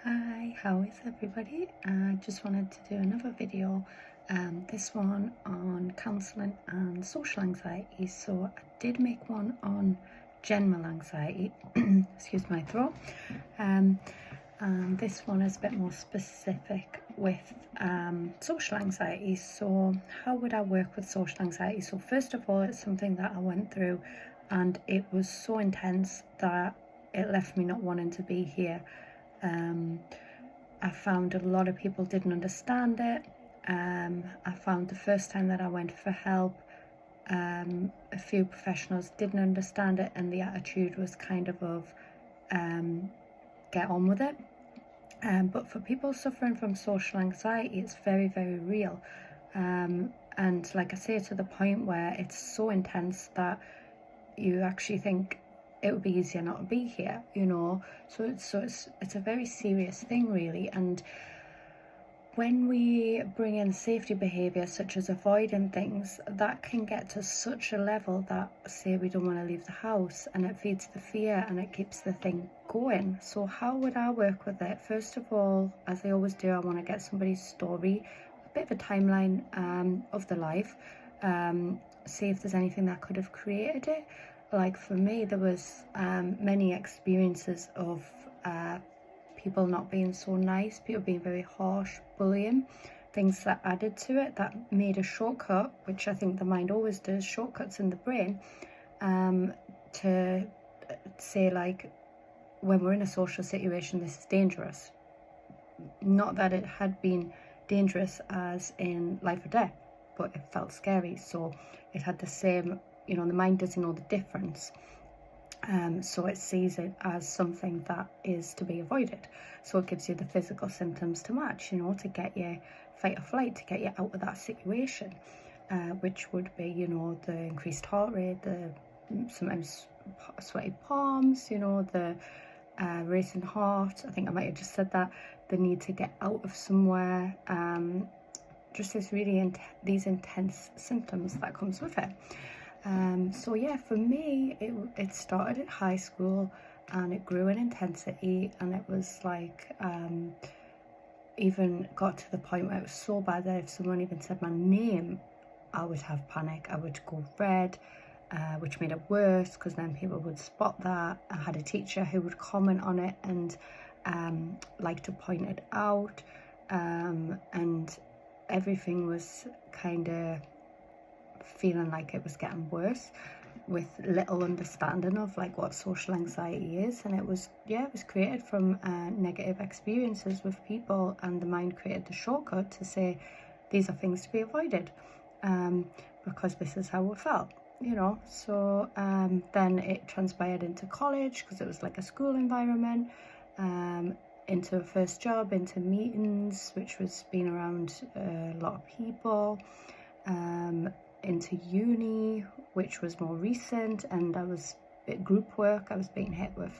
Hi, how is everybody? I just wanted to do another video, this one on counselling and social anxiety. So I did make one on general anxiety, excuse my throat, and this one is a bit more specific with social anxiety. So how would I work with social anxiety? So first of all, it's something that I went through and it was so intense that it left me not wanting to be here. I found a lot of people didn't understand it. I found the first time that I went for help, a few professionals didn't understand it, and the attitude was kind of get on with it. But for people suffering from social anxiety, it's very, very real. And like I say, to the point where it's so intense that you actually think it would be easier not to be here, so it's a very serious thing, really. And when we bring in safety behaviour such as avoiding things, that can get to such a level that, say, we don't want to leave the house, and it feeds the fear and it keeps the thing going. So how would I work with it? First of all, as I always do, I want to get somebody's story, a bit of a timeline of the life, see if there's anything that could have created it. Like for me, there was many experiences of people not being so nice, people being very harsh, bullying, things that added to it, that made a shortcut, which I think the mind always does, shortcuts in the brain, to say, like, when we're in a social situation, this is dangerous. Not that it had been dangerous as in life or death, but it felt scary. So it had the same, the mind doesn't know the difference. So it sees it as something that is to be avoided. So it gives you the physical symptoms to match, to get you fight or flight, to get you out of that situation, which would be, the increased heart rate, the sometimes sweaty palms, the racing heart. I think I might have just said that. The need to get out of somewhere, just this really these intense symptoms that comes with it. So yeah, for me, it started at high school and it grew in intensity, and it was like, even got to the point where it was so bad that if someone even said my name, I would have panic. I would go red, which made it worse because then people would spot that. I had a teacher who would comment on it and like to point it out, and everything was kind of feeling like it was getting worse, with little understanding of like what social anxiety is. And it was created from negative experiences with people, and the mind created the shortcut to say these are things to be avoided, because this is how we felt, so then it transpired into college, because it was like a school environment, into a first job, into meetings, which was being around a lot of people, into uni, which was more recent, and I was at group work. I was being hit with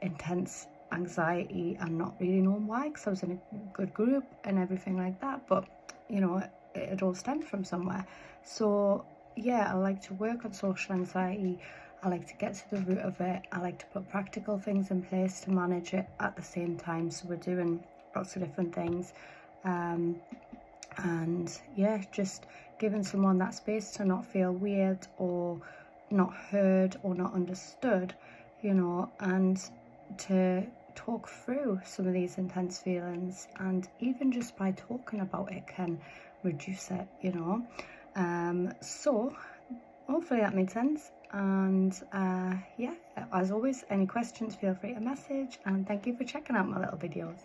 intense anxiety and not really knowing why, because I was in a good group and everything like that, but it all stemmed from somewhere. So yeah, I like to work on social anxiety. I like to get to the root of it. I like to put practical things in place to manage it at the same time. So we're doing lots of different things, and yeah, just giving someone that space to not feel weird or not heard or not understood, and to talk through some of these intense feelings. And even just by talking about it can reduce it, so hopefully that made sense. And yeah, as always, any questions, feel free to message, and thank you for checking out my little videos.